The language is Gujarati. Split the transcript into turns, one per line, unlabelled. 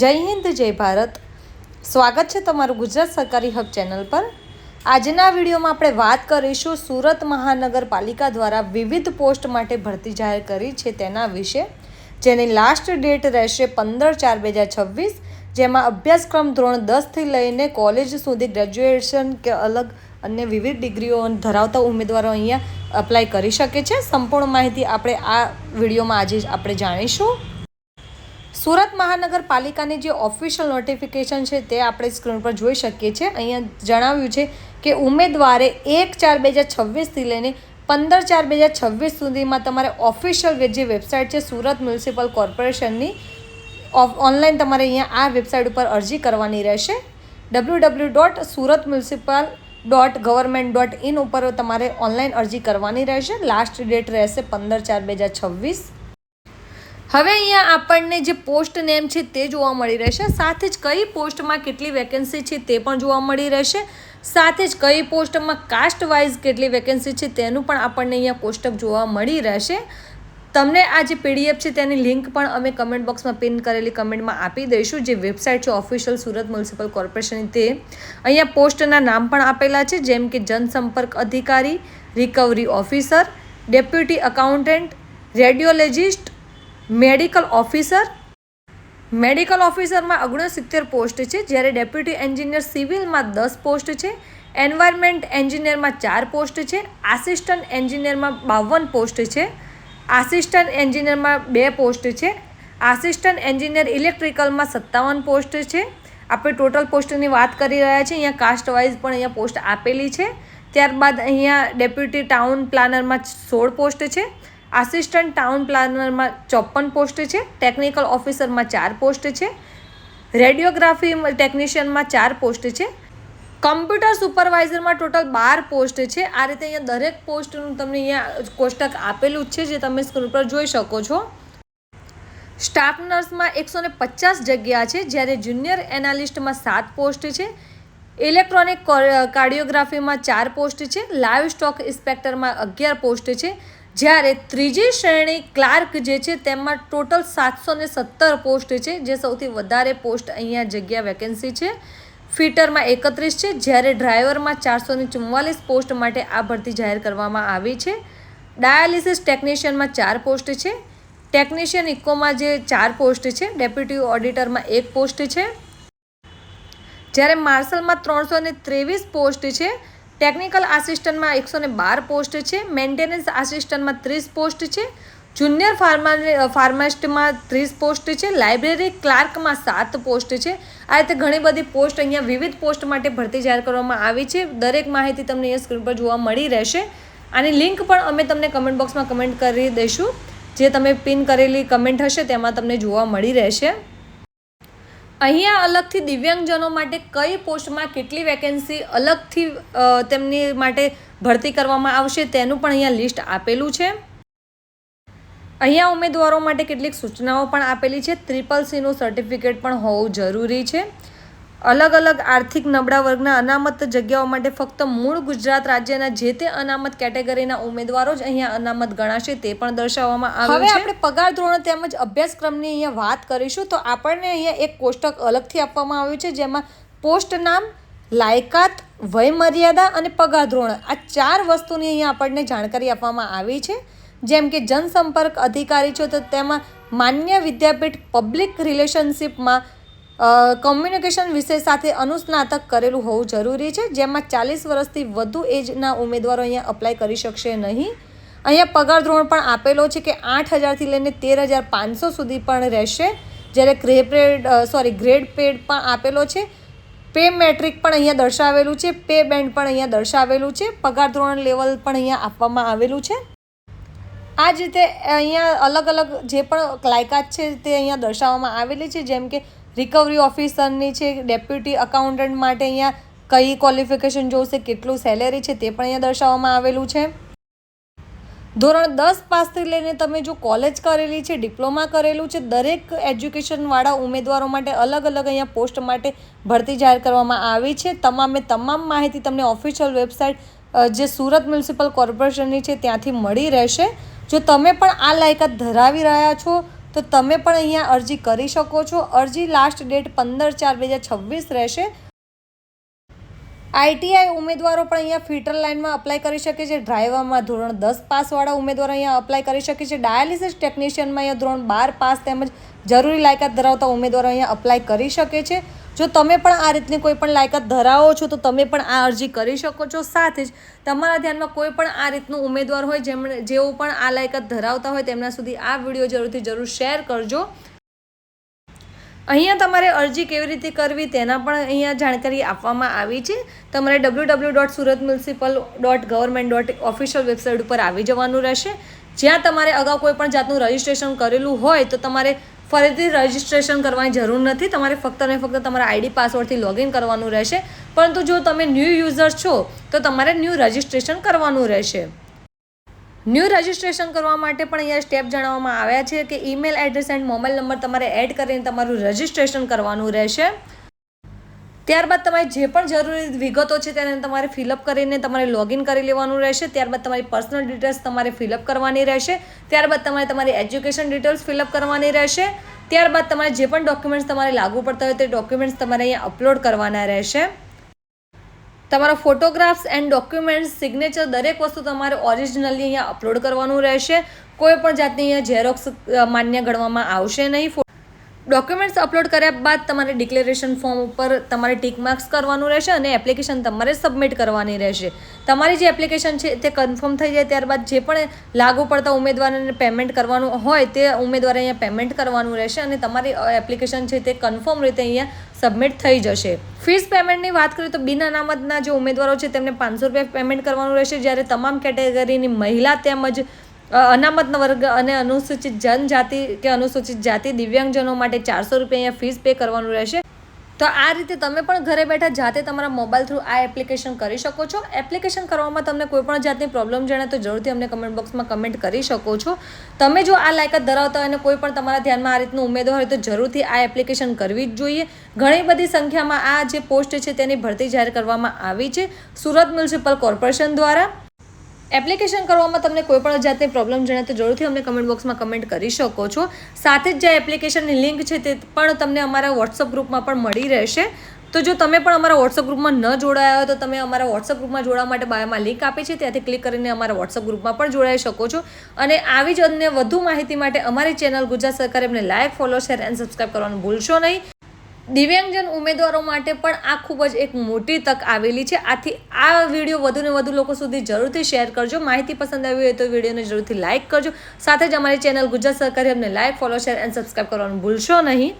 જય હિન્દ જય ભારત। સ્વાગત છે તમારું ગુજરાત સરકારી હબ ચેનલ પર। આજના વિડીયોમાં આપણે વાત કરીશું સુરત મહાનગરપાલિકા દ્વારા વિવિધ પોસ્ટ માટે ભરતી જાહેર કરી છે તેના વિશે, જેની લાસ્ટ ડેટ રહેશે 15/4/2026, જેમાં અભ્યાસક્રમ ધોરણ 10થી લઈને કોલેજ સુધી ગ્રેજ્યુએશન કે અલગ અન્ય વિવિધ ડિગ્રીઓ ધરાવતા ઉમેદવારો અહીંયા અપ્લાય કરી શકે છે। સંપૂર્ણ માહિતી આપણે આ વિડીયોમાં આજે આપણે જાણીશું। સુરત મહાનગરપાલિકાની જે ઓફિશિયલ નોટિફિકેશન છે તે આપણે સ્ક્રીન પર જોઈ શકીએ છીએ। અહીંયા જણાવ્યું છે કે ઉમેદવારે 1/4/2026થી લઈને 15/4/2026 સુધીમાં તમારે ઓફિશિયલ જે વેબસાઇટ છે સુરત મ્યુનિસિપલ કોર્પોરેશનની ઓનલાઈન તમારે અહીંયા આ વેબસાઇટ ઉપર અરજી કરવાની રહેશે। www.suratmunicipal.government.in ઉપર તમારે ઓનલાઈન અરજી કરવાની રહેશે। લાસ્ટ ડેટ રહેશે 15/4/2026। હવે અહીંયા આપણને જે પોસ્ટ નેમ છે તે જોવા મળી રહેશે, સાથે જ કઈ પોસ્ટમાં કેટલી વેકેન્સી છે તે પણ જોવા મળી રહેશે, સાથે જ કઈ પોસ્ટમાં કાસ્ટ વાઇઝ કેટલી વેકેન્સી છે તેનું પણ આપણને અહીંયા કોષ્ટક જોવા મળી રહેશે। તમને આ જે પીડીએફ છે તેની લિંક પણ અમે કમેન્ટ બોક્સમાં પિન કરેલી કમેન્ટમાં આપી દઈશું। જે વેબસાઇટ છે ઓફિશિયલ સુરત મ્યુનિસિપલ કોર્પોરેશનની તે અહીંયા પોસ્ટના નામ પણ આપેલા છે, જેમ કે જનસંપર્ક અધિકારી, recovery officer, deputy accountant, radiologist, medical ઓફિસરમાં 69 પોસ્ટ છે, જ્યારે ડેપ્યુટી એન્જિનિયર સિવિલમાં 10 પોસ્ટ છે, એન્વાયરમેન્ટ એન્જિનિયરમાં 4 પોસ્ટ છે, આસિસ્ટન્ટ એન્જિનિયરમાં 52 પોસ્ટ છે, આસિસ્ટન્ટ એન્જિનિયરમાં 2 પોસ્ટ છે, આસિસ્ટન્ટ એન્જિનિયર ઇલેક્ટ્રિકલમાં 57 પોસ્ટ છે। આપણે ટોટલ પોસ્ટની વાત કરી રહ્યા છીએ। અહીંયા કાસ્ટ વાઇઝ પણ અહીંયા પોસ્ટ આપેલી છે। ત્યારબાદ અહીંયા ડેપ્યુટી ટાઉન પ્લાનરમાં 16 પોસ્ટ છે, આસિસ્ટન્ટ ટાઉન પ્લાનરમાં 54 પોસ્ટ છે, ટેકનિકલ ઓફિસરમાં 4 પોસ્ટ છે, રેડિયોગ્રાફી ટેકનિશિયનમાં 4 પોસ્ટ છે, કમ્પ્યુટર સુપરવાઇઝરમાં ટોટલ 12 પોસ્ટ છે। આ રીતે અહીંયા દરેક પોસ્ટનું તમને અહીંયા કોષ્ટક આપેલું જ છે, જે તમે સ્ક્રીન પર જોઈ શકો છો। સ્ટાફ નર્સમાં 150 જગ્યા છે, જ્યારે જુનિયર એનાલિસ્ટમાં 7 પોસ્ટ છે, ઇલેક્ટ્રોનિક કાર્ડિયોગ્રાફીમાં 4 પોસ્ટ છે, લાઈવ સ્ટોક ઇન્સ્પેક્ટરમાં 11 પોસ્ટ છે, જ્યારે ત્રીજી શ્રેણી ક્લાર્ક જે છે તેમાં ટોટલ 717 પોસ્ટ છે, જે સૌથી વધારે પોસ્ટ અહીંયા જગ્યા વેકેન્સી છે। ફિટરમાં 31 છે, જ્યારે ડ્રાઈવરમાં 444 પોસ્ટ માટે આ ભરતી જાહેર કરવામાં આવી છે। ડાયાલિસિસ ટેકનિશિયનમાં 4 પોસ્ટ છે, ટેકનિશિયન ઇકોમાં જે 4 પોસ્ટ છે, ડેપ્યુટી ઓડિટરમાં 1 પોસ્ટ છે, જ્યારે માર્શલમાં 323 પોસ્ટ છે, ટેકનિકલ આસિસ્ટન્ટમાં 112 પોસ્ટ છે, મેન્ટેનન્સ આસિસ્ટન્ટમાં 30 પોસ્ટ છે, જુનિયર ફાર્માસ્ટમાં 30 પોસ્ટ છે, લાઇબ્રેરી ક્લાર્કમાં 7 પોસ્ટ છે। આ રીતે ઘણી બધી પોસ્ટ અહીંયા વિવિધ પોસ્ટ માટે ભરતી જાહેર કરવામાં આવી છે। દરેક માહિતી તમને અહીંયા સ્ક્રીન પર જોવા મળી રહેશે। આની લિંક પણ અમે તમને કમેન્ટ બોક્સમાં કમેન્ટ કરી દઈશું, જે તમે પિન કરેલી કમેન્ટ હશે તેમાં તમને જોવા મળી રહેશે। અહીંયા અલગથી દિવ્યાંગજનો માટે કઈ પોસ્ટમાં કેટલી વેકેન્સી અલગથી તેમની માટે ભરતી કરવામાં આવશે તેનું પણ અહીંયા લિસ્ટ આપેલું છે। અહીંયા ઉમેદવારો માટે કેટલીક સૂચનાઓ પણ આપેલી છે। CCCનું સર્ટિફિકેટ પણ હોવું જરૂરી છે। અલગ અલગ આર્થિક નબળા વર્ગના અનામત જગ્યાઓ માટે ફક્ત મૂળ ગુજરાત રાજ્યના જે તે અનામત કેટેગરીના ઉમેદવારો જ અહીંયા અનામત ગણાશે, તે પણ દર્શાવવામાં આવ્યું છે। હવે આપણે પગાર ધોરણ તેમજ અભ્યાસક્રમની અહીંયા વાત કરીશું તો આપણને અહીંયા એક કોષ્ટક અલગથી આપવામાં આવ્યું છે, જેમાં પોસ્ટ નામ, લાયકાત, વયમર્યાદા અને પગાર ધોરણ આ 4 વસ્તુની અહીંયા આપણને જાણકારી આપવામાં આવી છે। જેમ કે જનસંપર્ક અધિકારી છે તો તેમાં માન્ય વિદ્યાપીઠ પબ્લિક રિલેશનશિપમાં કોમ્યુનિકેશન વિષય સાથે અનુસ્નાતક કરેલું હોવું જરૂરી છે, જેમાં 40 વર્ષથી વધુ એજના ઉમેદવારો અહીંયા અપ્લાય કરી શકશે નહીં। અહીંયા પગાર ધોરણ પણ આપેલો છે કે 8,000થી લઈને 13,500 સુધી પણ રહેશે, જ્યારે ગ્રેડ પેડ પણ આપેલો છે। પે મેટ્રિક પણ અહીંયા દર્શાવેલું છે, પે બેન્ડ પણ અહીંયા દર્શાવેલું છે, પગાર ધોરણ લેવલ પણ અહીંયા આપવામાં આવેલું છે। આ જ રીતે અહીંયા અલગ અલગ જે પણ લાયકાત છે તે અહીંયા દર્શાવવામાં આવેલી છે, જેમ કે રિકવરી ઓફિસરની છે, ડેપ્યુટી એકાઉન્ટન્ટ માટે અહીંયા કઈ ક્વોલિફિકેશન જોશે, કેટલું સેલેરી છે તે પણ અહીંયા દર્શાવવામાં આવેલું છે। ધોરણ 10 પાસથી લઈને તમે જો કોલેજ કરેલી છે, ડિપ્લોમા કરેલું છે, દરેક એજ્યુકેશનવાળા ઉમેદવારો માટે અલગ અલગ અહીંયા પોસ્ટ માટે ભરતી જાહેર કરવામાં આવી છે। તમામ માહિતી તમને ઓફિશિયલ વેબસાઇટ જે સુરત મ્યુનિસિપલ કોર્પોરેશનની છે ત્યાંથી મળી રહેશે। જો તમે પણ આ લાયકાત ધરાવી રહ્યા છો તો તમે પણ અહીંયા અરજી કરી શકો છો. અરજી લાસ્ટ ડેટ 15/4/2026 રહેશે. આઈટીઆઈ ઉમેદવારો પણ અહીંયા ફિટર લાઇનમાં અપ્લાય કરી શકે છે. ડ્રાઈવરમાં ધોરણ 10 પાસવાળા ઉમેદવારો અહીંયા અપ્લાય કરી શકે છે. ડાયાલિસિસ ટેકનિશિયનમાં અહીંયા ધોરણ 12 પાસ તેમજ જરૂરી લાયકાત ધરાવતા ઉમેદવારો અહીંયા અપ્લાય કરી શકે છે. જો તમે પણ આ રીતની કોઈ પણ લાયકાત ધરાવો છો તો તમે પણ આ અરજી કરી શકો છો. સાથે જ તમારા ધ્યાનમાં કોઈ પણ આ રીતનું ઉમેદવાર હોય જેઓ પણ આ લાયકાત ધરાવતા હોય તેમના સુધી આ વિડીયો જરૂર શેર કરજો. અહીંયા તમારે અરજી કેવી રીતે કરવી તેના પણ અહીંયા જાણકારી આપવામાં આવી છે. તમારે www.suratmunicipal.government.official વેબસાઇટ ઉપર આવી જવાનું રહેશે. જ્યાં તમારે અગાઉ કોઈ પણ જાતનું રજિસ્ટ્રેશન કરેલું હોય તો તમારે ફરીથી રજિસ્ટ્રેશન કરવાની જરૂર નથી. તમારે ફક્ત ને ફક્ત તમારા આઈડી પાસવર્ડથી લોગિન કરવાનું રહેશે. પરંતુ જો તમે ન્યૂ યુઝર છો તો તમારે ન્યૂ રજિસ્ટ્રેશન કરવાનું રહેશે. ન્યૂ રજિસ્ટ્રેશન કરવા માટે પણ અહીંયા સ્ટેપ જણાવવામાં આવ્યા છે કે email address and mobile number તમારે એડ કરીને તમારું રજિસ્ટ્રેશન કરવાનું રહેશે. ત્યારબાદ તમારી જે પણ જરૂરી વિગતો છે તેને તમારે ફિલઅપ કરીને તમારે લોગિન કરી લેવાનું રહેશે. ત્યારબાદ તમારી પર્સનલ ડિટેલ્સ તમારે ફિલઅપ કરવાની રહેશે. ત્યારબાદ તમારે તમારી એજ્યુકેશન ડિટેલ્સ ફિલઅપ કરવાની રહેશે. ત્યારબાદ તમારે જે પણ ડોક્યુમેન્ટ્સ તમારે લાગુ પડતા હોય તે ડોક્યુમેન્ટ્સ તમારે અહીંયા અપલોડ કરવાના રહેશે. તમારા ફોટોગ્રાફ્સ એન્ડ ડોક્યુમેન્ટ્સ સિગ્નેચર દરેક વસ્તુ તમારે ઓરિજિનલી અહીંયા અપલોડ કરવાનું રહેશે. કોઈ પણ જાતની અહીંયા ઝેરોક્સ માન્ય ગણવામાં આવશે નહીં. ડોક્યુમેન્ટ્સ અપલોડ કર્યા બાદ તમારે ડિક્લેરેશન ફોર્મ ઉપર તમારે ટિક માર્ક્સ કરવાનું રહેશે અને એપ્લિકેશન તમારે સબમિટ કરવાની રહેશે. તમારી જે એપ્લિકેશન છે તે કન્ફર્મ થઈ જાય ત્યારબાદ જે પણ લાગુ પડતા ઉમેદવારોને પેમેન્ટ કરવાનું હોય તે ઉમેદવારે અહીંયા પેમેન્ટ કરવાનું રહેશે અને તમારી એપ્લિકેશન છે તે કન્ફર્મ રીતે અહીંયા સબમિટ થઈ જશે. ફીસ પેમેન્ટની વાત કરીએ તો બિન અનામતના જે ઉમેદવારો છે તેમને 500 રૂપિયા પેમેન્ટ કરવાનું રહેશે. જ્યારે તમામ કેટેગરીની મહિલા તેમજ અનામતના વર્ગ અને અનુસૂચિત જનજાતિ કે અનુસૂચિત જાતિ દિવ્યાંગજનો માટે 400 રૂપિયા અહીંયા ફીસ પે કરવાનું રહેશે. તો આ રીતે તમે પણ ઘરે બેઠા જાતે તમારા મોબાઈલ થ્રુ આ એપ્લિકેશન કરી શકો છો. એપ્લિકેશન કરવામાં તમને કોઈ પણ જાતની પ્રોબ્લેમ જણાય તો જરૂરથી અમને કમેન્ટ બોક્સમાં કમેન્ટ કરી શકો છો. તમે જો આ લાયકાત ધરાવતા હોય અને કોઈ પણ તમારા ધ્યાનમાં આ રીતનું ઉમેદવાર હોય તો જરૂરથી આ એપ્લિકેશન કરવી જ જોઈએ. ઘણી બધી સંખ્યામાં આ જે પોસ્ટ છે તેની ભરતી જાહેર કરવામાં આવી છે સુરત મ્યુનિસિપલ કોર્પોરેશન દ્વારા. એપ્લિકેશન કરવામાં તમને કોઈ પણ જાતની પ્રોબ્લેમ જણાય તો જરૂરથી અમને કમેન્ટ બોક્સમાં કમેન્ટ કરી શકો છો. સાથે જ જે એપ્લિકેશનની લિંક છે તે પણ તમને અમારા વોટ્સઅપ ગ્રુપમાં પણ મળી રહેશે. તો જો તમે પણ અમારા વોટ્સઅપ ગ્રુપમાં ન જોડાયા હોય તો તમે અમારા વોટ્સઅપ ગ્રુપમાં જોડાવા માટે બાયોમાં લિંક આપી છે ત્યાંથી ક્લિક કરીને અમારા વોટ્સઅપ ગ્રુપમાં પણ જોડાઈ શકો છો. અને આવી જ અન્ય વધુ માહિતી માટે અમારી ચેનલ ગુજરાત સરકાર એમને like, follow, share and subscribe કરવાનું ભૂલશો નહીં. દિવ્યાંગજન ઉમેદવારો માટે પણ આ ખૂબ જ એક મોટી તક આવેલી છે. આથી આ વિડીયો વધુને વધુ લોકો સુધી જરૂરથી શેર કરજો. માહિતી પસંદ આવી હોય તો વિડીયોને જરૂરથી લાઇક કરજો. સાથે જ અમારી ચેનલ ગુજરાત સરકારે અમને like, follow, share and subscribe કરવાનું ભૂલશો નહીં.